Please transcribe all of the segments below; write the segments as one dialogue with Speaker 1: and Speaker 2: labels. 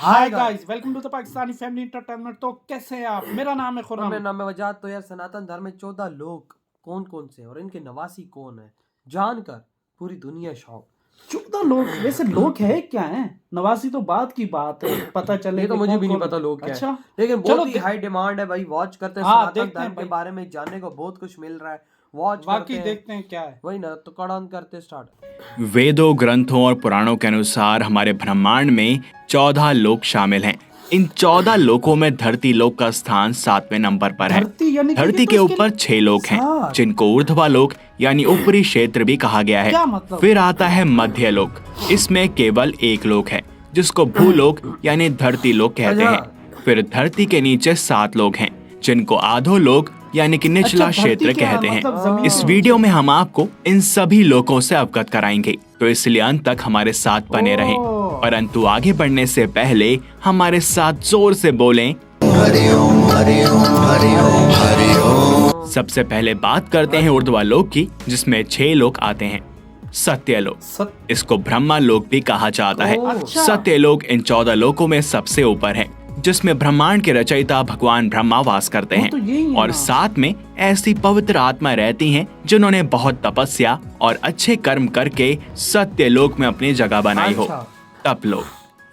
Speaker 1: Hi guys, welcome to the Pakistani family entertainment. तो कैसे हैं आप? मेरा नाम है
Speaker 2: और
Speaker 1: खुर्रम।
Speaker 2: मेरा नाम है वजाद। तो यार सनातन धर्म में 14 लोग कौन कौन से हैं और इनके नवासी कौन है, जानकर पूरी दुनिया शौक।
Speaker 1: 14 लोग वैसे लोग है क्या है? नवासी तो बात की बात है, पता चले
Speaker 2: ये तो
Speaker 1: कि
Speaker 2: मुझे
Speaker 1: कौन
Speaker 2: भी नहीं
Speaker 1: कौन।
Speaker 2: पता लोग क्या है,
Speaker 1: अच्छा,
Speaker 2: लेकिन
Speaker 1: चलो
Speaker 2: बहुत ही हाई डिमांड है भाई। वॉच करते हैं,
Speaker 1: हाँ
Speaker 2: सनातन
Speaker 1: देखते
Speaker 2: धर्म
Speaker 1: हैं
Speaker 2: के
Speaker 1: भाई,
Speaker 2: बारे में जानने को बहुत कुछ मिल रहा है। वॉच
Speaker 1: वाकई
Speaker 2: करते हैं,
Speaker 1: देखते हैं क्या है।
Speaker 2: वही ना। तो कड़ान करते स्टार्ट।
Speaker 3: वेदों, ग्रंथों और पुराणों के अनुसार हमारे ब्रह्मांड में 14 लोक शामिल हैं। इन 14 लोकों में धरती लोक का स्थान 7वें नंबर पर है।
Speaker 1: धरती यानी कि ये
Speaker 3: धरती
Speaker 1: तो
Speaker 3: के
Speaker 1: इसके
Speaker 3: ऊपर 6 लोक हैं,
Speaker 2: सात।
Speaker 3: जिनको ऊर्ध्वा लोक यानी ऊपरी क्षेत्र भी कहा गया है।
Speaker 1: क्या मतलब?
Speaker 3: फिर आता है मध्य लोक। इसमें केवल एक लोक है, जिसको भूलोक यानी धरती लोक कहते
Speaker 2: अच्छा।
Speaker 3: हैं। फिर धरती के नीचे 7 लोक हैं, जिनको आधोलोक यानी कि निचला
Speaker 1: अच्छा,
Speaker 3: क्षेत्र
Speaker 1: धरती क्या
Speaker 3: कहते
Speaker 1: मतलब
Speaker 3: हैं।
Speaker 1: जमीन
Speaker 3: इस
Speaker 1: के
Speaker 3: वीडियो
Speaker 1: नीचे?
Speaker 3: में हम आपको इन सभी लोकों से अवगत कराएंगे, तो इसलिए अंत तक हमारे साथ बने रहें।
Speaker 1: ओह।
Speaker 3: परंतु आगे बढ़ने से पहले हमारे साथ जोर से बोलें। सबसे पहले बात करते हैं ऊर्ध्वा लोक की, जिसमें 6 लोक आते हैं। सत्यलोक, इसको ब्रह्मा लोक भी कहा जाता है।
Speaker 1: अच्छा।
Speaker 3: सत्यलोक इन 14 लोकों में सबसे ऊपर है, जिसमें ब्रह्मांड के रचयिता भगवान ब्रह्मा वास करते
Speaker 1: वो
Speaker 3: हैं।
Speaker 1: तो यही है
Speaker 3: और
Speaker 1: ना।
Speaker 3: साथ में ऐसी पवित्र आत्मा रहती हैं जिन्होंने बहुत तपस्या और अच्छे कर्म करके सत्यलोक में अपनी जगह बनाई हो।
Speaker 2: अच्छा।
Speaker 3: तपलोक,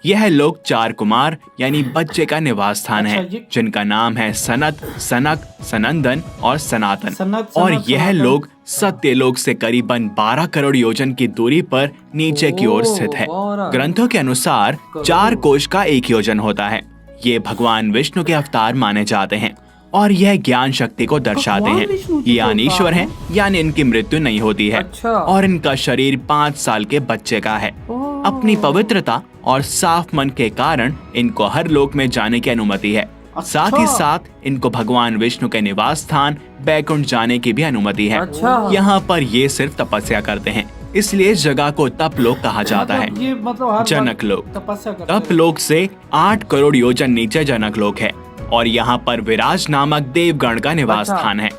Speaker 3: यह लोक 4 कुमार यानी बच्चे का निवास स्थान
Speaker 1: अच्छा,
Speaker 3: है,
Speaker 1: ये-
Speaker 3: जिनका नाम है सनत, सनक, सनंदन और सनातन।
Speaker 1: सनत,
Speaker 3: और
Speaker 1: सनत,
Speaker 3: यह
Speaker 1: सनातन।
Speaker 3: लोक सत्यलोक से करीबन 12 करोड़ योजन की दूरी पर नीचे की ओर स्थित है।
Speaker 2: 12
Speaker 3: ग्रंथों के अनुसार 4 कोश का 1 योजन होता है। ये भगवान विष्णु के अवतार माने जाते हैं और यह ज्ञान शक्ति को दर्शाते
Speaker 1: भगवान
Speaker 3: हैं।
Speaker 1: विष्णु जी
Speaker 3: ये
Speaker 1: के अवतार
Speaker 3: अनीश्वर हैं, यानी इनकी मृत्यु नहीं होती है।
Speaker 2: अच्छा।
Speaker 3: और इनका शरीर 5 साल के बच्चे का है।
Speaker 1: ओह।
Speaker 3: अपनी पवित्रता और साफ मन के कारण इनको हर लोक में जाने की अनुमति है। साथ ही साथ इनको भगवान विष्णु के निवास स्थान बैकुंठ जाने की भी अनुमति है।
Speaker 2: अच्छा।
Speaker 3: यहाँ पर ये सिर्फ तपस्या करते हैं, इसलिए इस जगह को तप लोक कहा जाता है।
Speaker 1: मतलब ये मतलब हर
Speaker 3: जनक लोक,
Speaker 1: तपस्या करते हैं।
Speaker 3: तप लोक से 8 करोड़ योजन नीचे जनक लोक है और यहाँ पर विराज नामक देवगण का निवास
Speaker 2: अच्छा।
Speaker 3: स्थान है।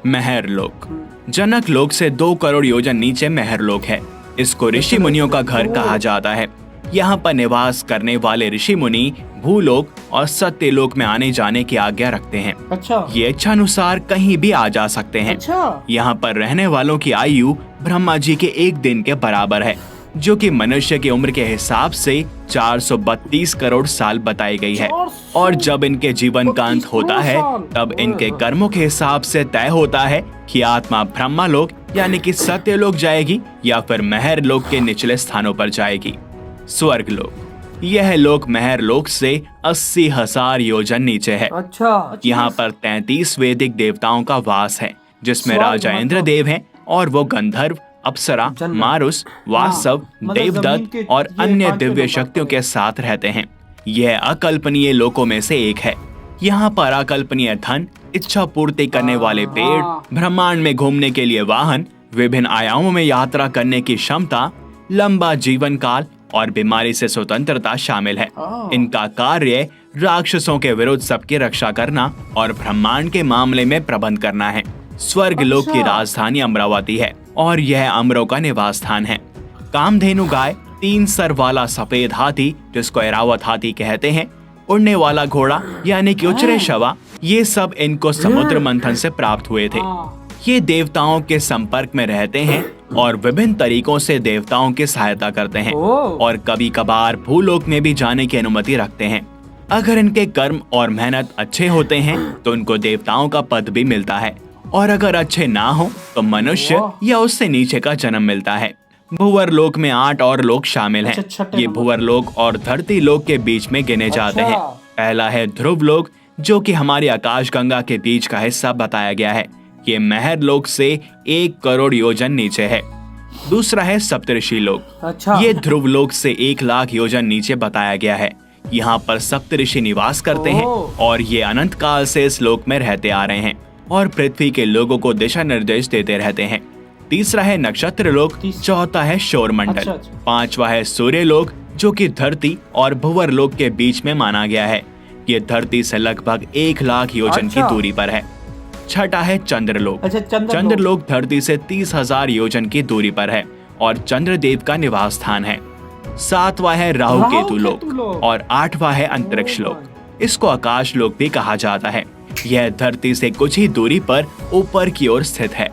Speaker 3: महर लोक, जनक लोक से 2 करोड़ योजन नीचे महर लोक है। इसको ऋषि मुनियों का घर कहा जाता है। यहाँ पर निवास करने वाले ऋषि मुनि भूलोक और सत्यलोक में आने जाने की आज्ञा रखते हैं।
Speaker 1: अच्छा।
Speaker 3: ये इच्छानुसार कहीं भी आ जा सकते हैं।
Speaker 1: अच्छा।
Speaker 3: यहाँ पर रहने वालों की आयु ब्रह्मा जी के 1 दिन के बराबर है, जो कि मनुष्य की उम्र के हिसाब से 432 करोड़ साल बताई गई है। और जब इनके जीवन का अंत होता है, तब इनके कर्मों के हिसाब से तय होता है कि आत्मा ब्रह्मा लोक यानी कि सत्यलोक जाएगी या फिर महर लोक के निचले स्थानों पर जाएगी। स्वर्ग लोक, यह लोक महर लोक से 80,000 योजन नीचे है।
Speaker 2: अच्छा।
Speaker 3: यहाँ पर 33 वैदिक देवताओं का वास है, जिसमें
Speaker 1: स्वर्ग
Speaker 3: राजा
Speaker 1: मतलब-
Speaker 3: इंद्रदेव हैं और वो गंधर्व, अप्सरा,
Speaker 2: जन्नत।
Speaker 3: मारुस, वासव,
Speaker 1: मतलब
Speaker 3: देवदत्त
Speaker 1: जमीन के
Speaker 3: और
Speaker 1: ये
Speaker 3: अन्य
Speaker 1: 5वें
Speaker 3: दिव्य
Speaker 1: नंबर
Speaker 3: शक्तियों
Speaker 1: पर
Speaker 3: के साथ रहते हैं। यह अकल्पनीय लोकों में से एक है। यहाँ पर अकल्पनीय धन, इच्छा पूर्ति करने वाले पेड़, ब्रह्मांड में घूमने के लिए वाहन, विभिन्न आयामों में यात्रा करने की क्षमता, लंबा जीवन काल और बीमारी से स्वतंत्रता शामिल है। इनका कार्य राक्षसों के विरुद्ध सबकी रक्षा करना और ब्रह्मांड के मामले में प्रबंध करना है। स्वर्ग लोक की
Speaker 1: अच्छा।
Speaker 3: राजधानी अमरावती है और यह अमरों का निवास स्थान है। कामधेनु गाय, 3 सर वाला सफेद हाथी जिसको ऐरावत हाथी कहते हैं, उड़ने वाला घोड़ा यानी कि उचरेशवा, ये सब इनको समुद्र मंथन से प्राप्त हुए थे। ये देवताओं के संपर्क में रहते हैं और विभिन्न तरीकों से देवताओं की सहायता करते हैं और कभी कभार भूलोक में भी जाने की अनुमति रखते हैं। अगर इनके कर्म और मेहनत अच्छे होते हैं तो उनको देवताओं का पद भी मिलता है, और अगर अच्छे ना हो तो मनुष्य या उससे नीचे का जन्म मिलता है। भुवर लोक में 8 और लोक शामिल हैं।
Speaker 1: अच्छा, छठे
Speaker 3: ये
Speaker 1: नंबर
Speaker 3: भुवर लोक और धरती लोक के बीच में गिने जाते हैं। पहला है ध्रुव लोक, जो कि हमारी आकाशगंगा के बीच का हिस्सा बताया गया है। ये महर लोक से 1 करोड़ योजन नीचे है। दूसरा है सप्तऋषि लोक।
Speaker 2: अच्छा।
Speaker 3: ये ध्रुव लोक से 1 लाख योजन नीचे बताया गया है। यहाँ पर सप्तऋषि निवास करते हैं और ये अनंत काल से इस लोक में रहते आ रहे हैं और पृथ्वी के लोगों को दिशा निर्देश देते रहते हैं। तीसरा है नक्षत्र लोक, चौथा है शोरमंडल,
Speaker 1: अच्छा।
Speaker 3: 5वां है सूर्य लोक, जो कि धरती और भुवर लोक के बीच में माना गया है। ये धरती से लगभग 1 लाख योजन की दूरी पर है। छठा है चंद्रलोक।
Speaker 1: अच्छा,
Speaker 3: चंद्रलोक धरती से 30,000 योजन की दूरी पर है और चंद्रदेव का निवास स्थान है। सातवां है राहु केतु
Speaker 1: केतु
Speaker 3: लोक
Speaker 1: लोक।
Speaker 3: और आठवां है अंतरिक्ष
Speaker 2: ओ
Speaker 3: लोक। इसको आकाश लोक भी कहा जाता है। यह धरती से कुछ ही दूरी पर ऊपर की ओर स्थित है।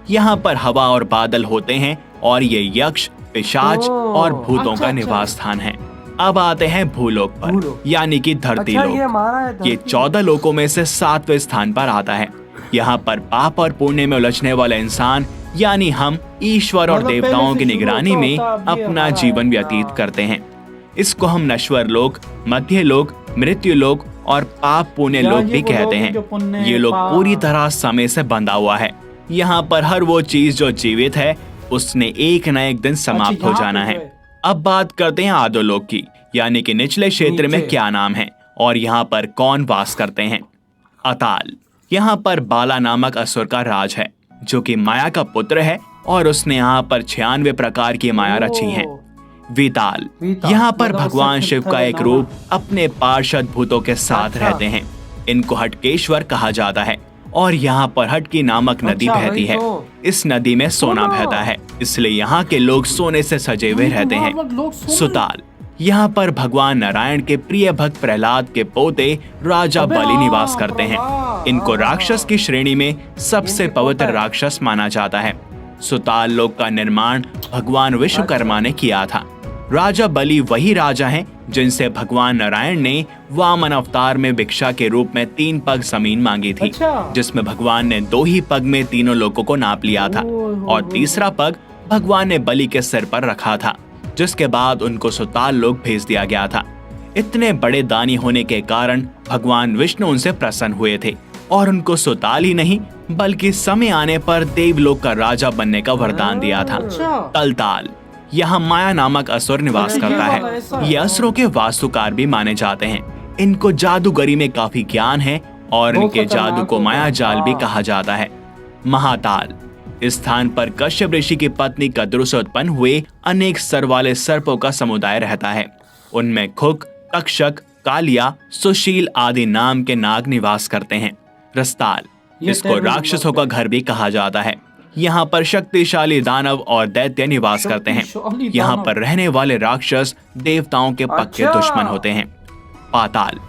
Speaker 3: यहाँ पर हवा और बादल होते हैं और ये यक्ष, पिशाच और भूतों
Speaker 1: अच्छा,
Speaker 3: का
Speaker 1: अच्छा।
Speaker 3: निवास स्थान है। अब आते हैं भूलोक पर,
Speaker 2: भूलोक।
Speaker 3: यानी कि धरती
Speaker 2: अच्छा,
Speaker 3: लोक।
Speaker 2: ये हमारा है
Speaker 3: ये
Speaker 2: धरती।
Speaker 3: 14 लोकों में से 7वें स्थान पर आता है। यहाँ पर पाप और पुण्य में उलझने वाले इंसान यानी हम ईश्वर और
Speaker 1: मतलब पहले
Speaker 3: देवताओं
Speaker 1: से
Speaker 3: की
Speaker 1: शुरू
Speaker 3: निगरानी
Speaker 1: होता
Speaker 3: में
Speaker 1: होता अब ये
Speaker 3: अपना
Speaker 1: हमारा
Speaker 3: जीवन
Speaker 1: है।
Speaker 3: व्यतीत
Speaker 2: हाँ।
Speaker 3: करते हैं। इसको हम नश्वर लोक, मध्य लोक, मृत्यु लोक और पाप पुण्य
Speaker 1: या
Speaker 3: लोक
Speaker 1: ये
Speaker 3: भी
Speaker 1: वो
Speaker 3: कहते
Speaker 1: लोग हैं
Speaker 3: हैं।
Speaker 1: जो पुण्य,
Speaker 3: ये लोग
Speaker 1: पाप-
Speaker 3: पूरी तरह समय से बंधा हुआ है। यहाँ पर हर वो चीज जो जीवित है उसने एक न एक दिन समाप्त हो
Speaker 1: यहाँ पे
Speaker 3: जाना
Speaker 1: जो
Speaker 3: है।
Speaker 1: है।
Speaker 3: अब बात करते हैं आदोलोक की, यानी कि निचले क्षेत्र में
Speaker 2: नीचे।
Speaker 3: क्या नाम है और यहाँ पर कौन वास करते हैं। अताल, यहाँ पर बाला नामक असुर का राज है, जो कि माया का पुत्र है और उसने यहाँ पर 96 प्रकार की माया रची हैं।
Speaker 1: ओ,
Speaker 3: विताल,
Speaker 2: विताल,
Speaker 3: यहाँ पर
Speaker 1: मतलब
Speaker 3: भगवान
Speaker 1: उससे
Speaker 3: शिव का
Speaker 1: फिर
Speaker 3: एक
Speaker 1: नवा।
Speaker 3: रूप अपने पार्षद भूतों के साथ
Speaker 2: अच्छा।
Speaker 3: रहते हैं। इनको हटकेश्वर कहा जाता है और यहाँ पर हटकी नामक नदी
Speaker 1: अच्छा,
Speaker 3: बहती
Speaker 2: वही
Speaker 3: है।
Speaker 2: तो।
Speaker 3: इस नदी में सोना बहता है, इसलिए यहाँ के लोग सोने से सजे हुए रहते हैं।
Speaker 1: लोग सोने-
Speaker 3: सुताल, यहाँ पर भगवान नारायण के प्रिय भक्त प्रहलाद के पोते राजा
Speaker 1: अबे
Speaker 3: बलि
Speaker 1: हाँ,
Speaker 3: निवास करते हैं।
Speaker 1: प्रहलाद,
Speaker 3: इनको
Speaker 1: हाँ।
Speaker 3: राक्षस की श्रेणी में सबसे
Speaker 2: इनके
Speaker 3: पवित्र
Speaker 2: पोता है।
Speaker 3: राक्षस माना जाता है। सुताल लोक का निर्माण भगवान विश्वकर्मा ने किया था। राजा बलि वही राजा हैं जिनसे भगवान नारायण ने वामन अवतार में भिक्षा के रूप में 3 पग जमीन मांगी थी,
Speaker 1: अच्छा।
Speaker 3: जिसमें भगवान ने 2 ही पग में तीनों लोगों को नाप लिया था और तीसरा पग भगवान ने बलि के सिर पर रखा था, जिसके बाद उनको सुताल लोक भेज दिया गया था। इतने बड़े दानी होने के कारण भगवान विष्णु उनसे प्रसन्न हुए थे और उनको सुताल ही नहीं बल्कि समय आने पर देवलोक का राजा बनने का वरदान दिया था।
Speaker 1: अच्छा।
Speaker 3: तलताल, यहाँ माया नामक असुर निवास
Speaker 1: अच्छा,
Speaker 3: करता
Speaker 1: ये वाला ऐसा
Speaker 3: है।
Speaker 1: है।
Speaker 3: ये असुरों के वास्तुकार भी माने जाते हैं। इनको जादूगरी में काफी ज्ञान है और
Speaker 1: बहुत
Speaker 3: इनके जादू
Speaker 1: खतरनाक
Speaker 3: को
Speaker 1: होगा।
Speaker 3: माया जाल भी
Speaker 1: हाँ।
Speaker 3: कहा जाता है। महाताल, इस स्थान पर कश्यप ऋषि की पत्नी कद्रु से उत्पन्न हुए अनेक सर वाले सर्पों का समुदाय रहता है। उनमें खुक, तक्षक, कालिया, सुशील आदि नाम के नाग निवास करते हैं। रस्ताल,
Speaker 1: ये
Speaker 3: इसको
Speaker 1: 13वें
Speaker 3: राक्षसों
Speaker 1: नंबर
Speaker 3: का घर भी कहा जाता है। यहाँ पर शक्तिशाली दानव और दैत्य निवास करते हैं।
Speaker 1: शक्तिशाली
Speaker 3: यहाँ
Speaker 1: दानव।
Speaker 3: पर रहने वाले राक्षस देवताओं के पक्के
Speaker 2: अच्छा।
Speaker 3: दुश्मन होते हैं। पाताल,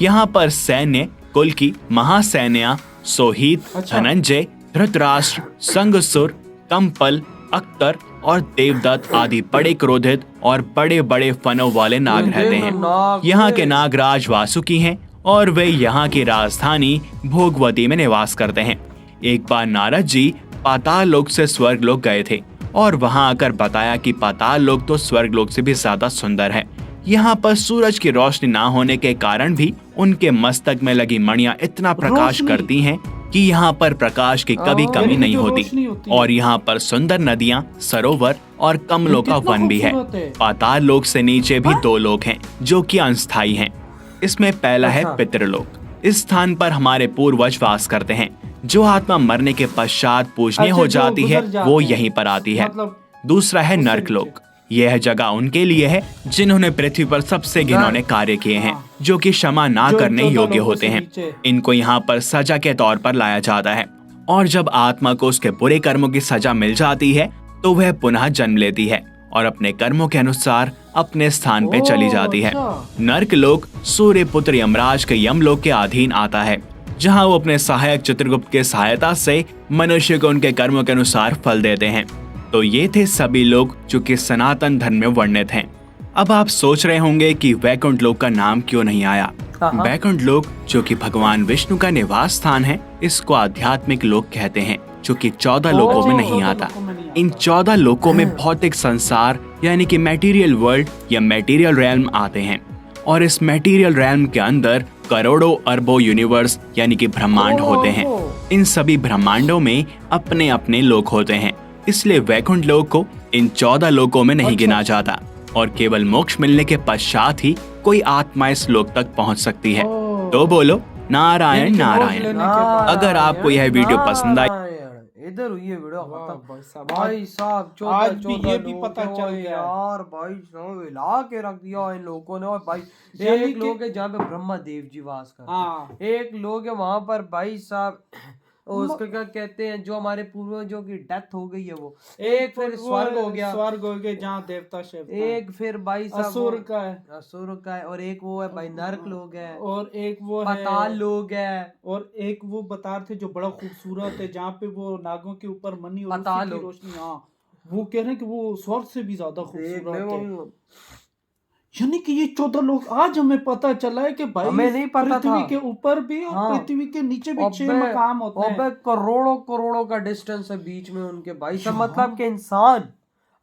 Speaker 3: यहाँ पर सैन्य कुल की महासैन्या सोहित,
Speaker 1: अच्छा।
Speaker 3: धनंजय, धृतराष्ट्र, संगसुर, कंपल, अख्तर और देवदत्त आदि बड़े क्रोधित और बड़े बड़े फनों वाले नाग रहते हैं।
Speaker 2: नाग
Speaker 3: यहाँ
Speaker 2: वे।
Speaker 3: के नागराज वासुकी हैं और वे यहाँ की राजधानी भोगवती में निवास करते हैं। एक बार नारद जी पाताल लोक से स्वर्ग लोक गए थे और वहां आकर बताया कि पाताल लोक तो स्वर्ग लोक से भी ज्यादा सुंदर है। यहाँ पर सूरज की रोशनी ना होने के कारण भी उनके मस्तक में लगी मणियां इतना प्रकाश
Speaker 1: रोशनी।
Speaker 3: करती हैं कि यहाँ पर प्रकाश की कभी
Speaker 2: ओह।
Speaker 3: कमी
Speaker 1: इनकी
Speaker 3: नहीं
Speaker 1: जो
Speaker 3: होती।
Speaker 1: रोशनी होती है।
Speaker 3: और यहाँ पर सुंदर नदियाँ, सरोवर और कमलों का
Speaker 1: कितना
Speaker 3: वन भी है।
Speaker 1: खूबसूरत है।
Speaker 3: पाताल लोक से नीचे भी
Speaker 1: हाँ?
Speaker 3: 2 लोक हैं जो कि अस्थायी हैं। इसमें पहला है
Speaker 2: अच्छा।
Speaker 3: पितृलोक। इस स्थान पर हमारे पूर्वज वास करते हैं। जो आत्मा मरने के पश्चात पूजनीय
Speaker 1: अच्छा,
Speaker 3: हो
Speaker 1: जो
Speaker 3: जाती है
Speaker 1: गुजर जाते
Speaker 3: वो
Speaker 1: हैं।
Speaker 3: यहीं पर आती है।
Speaker 1: मतलब
Speaker 3: दूसरा है
Speaker 1: उससे
Speaker 3: नरकलोक। यह जगह उनके लिए है जिन्होंने पृथ्वी पर सबसे घिनौने कार्य किए हैं, जो कि क्षमा ना
Speaker 1: जो
Speaker 3: करने
Speaker 1: 14
Speaker 3: योग्य
Speaker 1: लोगों
Speaker 3: होते
Speaker 1: से
Speaker 3: हैं।
Speaker 1: नीचे।
Speaker 3: इनको यहाँ पर सजा के तौर पर लाया जाता है और जब आत्मा को उसके बुरे कर्मों की सजा मिल जाती है तो वह पुनः जन्म लेती है और अपने कर्मों के अनुसार अपने स्थान पे चली जाती है।
Speaker 1: अच्छा।
Speaker 3: नर्कलोक सूर्य पुत्र यमराज के यमलोक के अधीन आता है, जहाँ वो अपने सहायक चित्रगुप्त के सहायता से मनुष्य को उनके कर्मों के अनुसार फल देते हैं। तो ये थे सभी लोग जो कि सनातन धर्म में वर्णित हैं। अब आप सोच रहे होंगे कि वैकुंठ लोक का नाम क्यों नहीं आया।
Speaker 2: हाँ।
Speaker 3: वैकुंठ लोक जो कि भगवान विष्णु का निवास स्थान है, इसको आध्यात्मिक लोक कहते हैं, जो कि 14 लोकों में नहीं
Speaker 1: 14
Speaker 3: आता।
Speaker 1: लोकों में नहीं
Speaker 3: इन
Speaker 1: आता।
Speaker 3: 14 लोकों में भौतिक संसार यानी कि मटेरियल वर्ल्ड या मटेरियल रैल्म आते हैं और इस मटेरियल रैल्म के अंदर करोड़ों अरबों यूनिवर्स यानी कि ब्रह्मांड होते हैं। इन सभी ब्रह्मांडों में अपने अपने लोक होते हैं, इसलिए वैकुंठ लोक को इन 14 लोकों में नहीं
Speaker 1: अच्छा।
Speaker 3: गिना जाता और केवल मोक्ष मिलने के पश्चात ही कोई आत्मा इस लोक तक पहुंच सकती है।
Speaker 1: ओह।
Speaker 3: तो बोलो नारायण
Speaker 1: इनकी मोक्ष
Speaker 3: नारायण।
Speaker 1: लेने के बाद।
Speaker 3: अगर आपको यह वीडियो पसंद आई
Speaker 2: इधर हुई है वीडियो
Speaker 1: वाह
Speaker 2: खत्म।
Speaker 1: भाई साहब,
Speaker 2: भाई साहब
Speaker 1: आज भी ये भी पता चल गया है।
Speaker 2: यार भाई साहब हिला के रख दिया इन लोगों ने। और भाई
Speaker 1: यानी
Speaker 2: एक
Speaker 1: कि-
Speaker 2: लोग है जहाँ पे ब्रह्मा देव जी वास करते हैं।
Speaker 1: हाँ।
Speaker 2: एक लोग है वहां पर भाई साहब और उसको क्या कहते हैं, जो हमारे पूर्वजों की डेथ हो गई है वो, एक फिर
Speaker 1: वो
Speaker 2: स्वर्ग हो गया,
Speaker 1: स्वर्ग हो गया जहाँ देवता शिवता है।
Speaker 2: एक फिर भाई साहब
Speaker 1: असुर
Speaker 2: वो
Speaker 1: का है,
Speaker 2: असुर का है, और एक वो है भाई नरक लोग है,
Speaker 1: और एक वो है
Speaker 2: पाताल लोग है,
Speaker 1: और एक वो बता रहे थे जो बड़ा खूबसूरत है जहाँ पे वो नागों के ऊपर मनी और
Speaker 2: पाताल
Speaker 1: उसी की
Speaker 2: लोग।
Speaker 1: रोशनी। हाँ, वो कह रहे हैं कि वो स्वर्ग से भी ज्यादा
Speaker 2: देख ले
Speaker 1: खूबसूरत है।
Speaker 2: वो,
Speaker 1: यानी कि ये 14 लोग, आज हमें पता चला है कि भाई
Speaker 2: हमें नहीं पता
Speaker 1: पृथ्वी
Speaker 2: था।
Speaker 1: के ऊपर भी और
Speaker 2: हाँ।
Speaker 1: पृथ्वी के नीचे भी 6
Speaker 2: अबे
Speaker 1: मकाम होते हैं।
Speaker 2: अबे करोड़ों करोड़ों का डिस्टेंस है बीच में उनके भाई साहब,
Speaker 1: यार।
Speaker 2: मतलब कि इंसान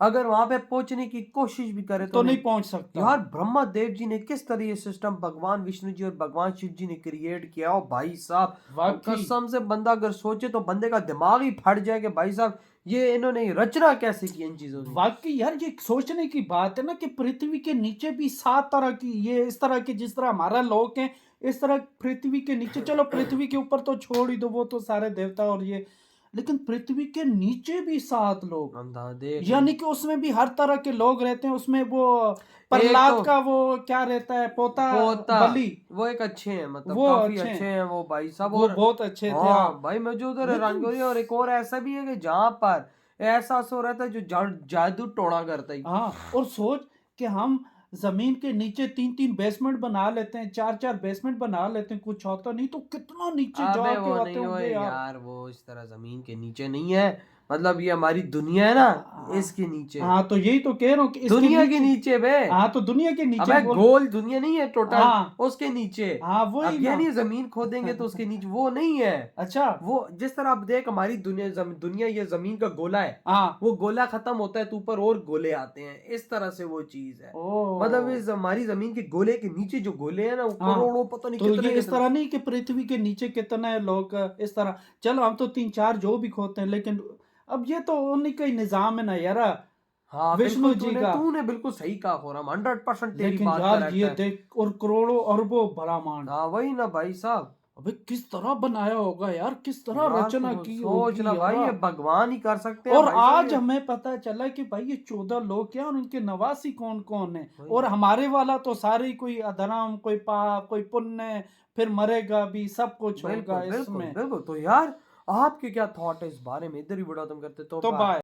Speaker 2: अगर वहां पे पहुंचने की कोशिश भी करे
Speaker 1: तो नहीं पहुंच सकता।
Speaker 2: यार ब्रह्मा देव जी ने किस तरह ये सिस्टम भगवान विष्णु जी और भगवान शिव जी ने क्रिएट किया हो भाई साहब,
Speaker 1: वाकई।
Speaker 2: कसम से बंदा अगर सोचे तो बंदे का दिमाग ही फट जाए कि भाई साहब ये इन्होंने रचना कैसे की इन चीजों की।
Speaker 1: वाकई यार, ये सोचने की बात है ना कि पृथ्वी के नीचे भी 7 तरह की, ये इस तरह की जिस तरह हमारा लोक है, इस तरह पृथ्वी के नीचे, चलो पृथ्वी के ऊपर तो छोड़ ही दो, वो तो सारे देवता और ये, लेकिन पृथ्वी के नीचे भी 7 लोग,
Speaker 2: अंधा देख
Speaker 1: यानी कि उसमें भी हर तरह के लोग रहते हैं। उसमें वो प्रहलाद
Speaker 2: तो
Speaker 1: का वो क्या रहता है, पोता
Speaker 2: पोता,
Speaker 1: बलि,
Speaker 2: वो एक अच्छे हैं, मतलब
Speaker 1: वो
Speaker 2: काफी
Speaker 1: अच्छे
Speaker 2: अच्छे
Speaker 1: हैं,
Speaker 2: हैं वो भाई साहब,
Speaker 1: वो
Speaker 2: और
Speaker 1: बहुत अच्छे थे।
Speaker 2: हाँ
Speaker 1: हाँ,
Speaker 2: भाई मैं जो उधर हैरान
Speaker 1: लेकिन
Speaker 2: हो रही है, और एक और ऐसा भी है कि जहाँ पर ऐसा सो रहता है जो जादू टोना करता ही।
Speaker 1: हाँ, और सोच कि हम जमीन के नीचे 3-3 बेसमेंट बना लेते हैं, 4-4 बेसमेंट बना लेते हैं, कुछ होता नहीं तो कितना नीचे
Speaker 2: अबे
Speaker 1: जाके
Speaker 2: वो
Speaker 1: आते
Speaker 2: नहीं
Speaker 1: होंगे
Speaker 2: हुए
Speaker 1: यार।
Speaker 2: यार, वो इस तरह जमीन के नीचे नहीं है, मतलब ये हमारी दुनिया है ना,
Speaker 1: हाँ,
Speaker 2: इसके नीचे,
Speaker 1: हाँ, तो यही तो कह रहा हूँ कि इसके
Speaker 2: दुनिया के
Speaker 1: नीचे।
Speaker 2: नीचे बे।
Speaker 1: हाँ, तो दुनिया के नीचे
Speaker 2: अबे
Speaker 1: बोल।
Speaker 2: गोल दुनिया नहीं है टोटल,
Speaker 1: हाँ,
Speaker 2: उसके नीचे।
Speaker 1: हाँ,
Speaker 2: अब
Speaker 1: वही
Speaker 2: ये
Speaker 1: ना।
Speaker 2: नहीं जमीन खोदेंगे तो उसके नीचे, वो नहीं है।
Speaker 1: अच्छा।
Speaker 2: वो जिस तरह आप देख हमारी दुनिया ये जमीन का गोला है,
Speaker 1: हाँ।
Speaker 2: वो गोला खत्म होता है तो ऊपर और गोले आते हैं, इस तरह से वो चीज है।
Speaker 1: ओ,
Speaker 2: मतलब इस हमारी जमीन के गोले के नीचे जो गोले हैं ना, वो
Speaker 1: हाँ,
Speaker 2: करोड़ों पता नहीं
Speaker 1: तो
Speaker 2: कितने
Speaker 1: ये इस
Speaker 2: कितने।
Speaker 1: तरह नहीं कि पृथ्वी के नीचे कितने लोग इस तरह, चलो हम तो 3-4 जो भी खोते हैं, लेकिन अब ये तो उन्हीं का ही निजाम है ना यार,
Speaker 2: हाँ
Speaker 1: विष्णु
Speaker 2: बिल्कुल,
Speaker 1: जी
Speaker 2: तूने
Speaker 1: का।
Speaker 2: तूने बिल्कुल सही कहा खोरम, 100% तेरी
Speaker 1: लेकिन
Speaker 2: बात
Speaker 1: यार
Speaker 2: करेक्ट
Speaker 1: ये
Speaker 2: है।
Speaker 1: देख, और करोड़ों अरबों ब्रह्मांड,
Speaker 2: हाँ वही ना भाई साहब,
Speaker 1: अबे किस तरह बनाया होगा यार, किस तरह
Speaker 2: यार
Speaker 1: रचना
Speaker 2: तो
Speaker 1: की
Speaker 2: सोच
Speaker 1: होगी
Speaker 2: ना भाई, ये
Speaker 1: यार।
Speaker 2: भगवान ही कर सकते हैं
Speaker 1: और
Speaker 2: भाई साहब
Speaker 1: आज
Speaker 2: ये।
Speaker 1: हमें पता चला कि भाई ये 14 लोग क्या और उनके नवासी कौन कौन है,
Speaker 2: वही
Speaker 1: और
Speaker 2: ना।
Speaker 1: हमारे वाला तो सारे ही, कोई अधर्म, कोई पाप, कोई पुण्य, फिर मरेगा भी, सब कुछ
Speaker 2: बिल्कुल
Speaker 1: होगा
Speaker 2: बिल्कुल
Speaker 1: इसमें।
Speaker 2: बिल्कुल, तो यार आपके क्या थॉट है इस बारे में, इधर ही बड़ा तुम करते तो
Speaker 1: तो
Speaker 2: बाय।
Speaker 1: बाय।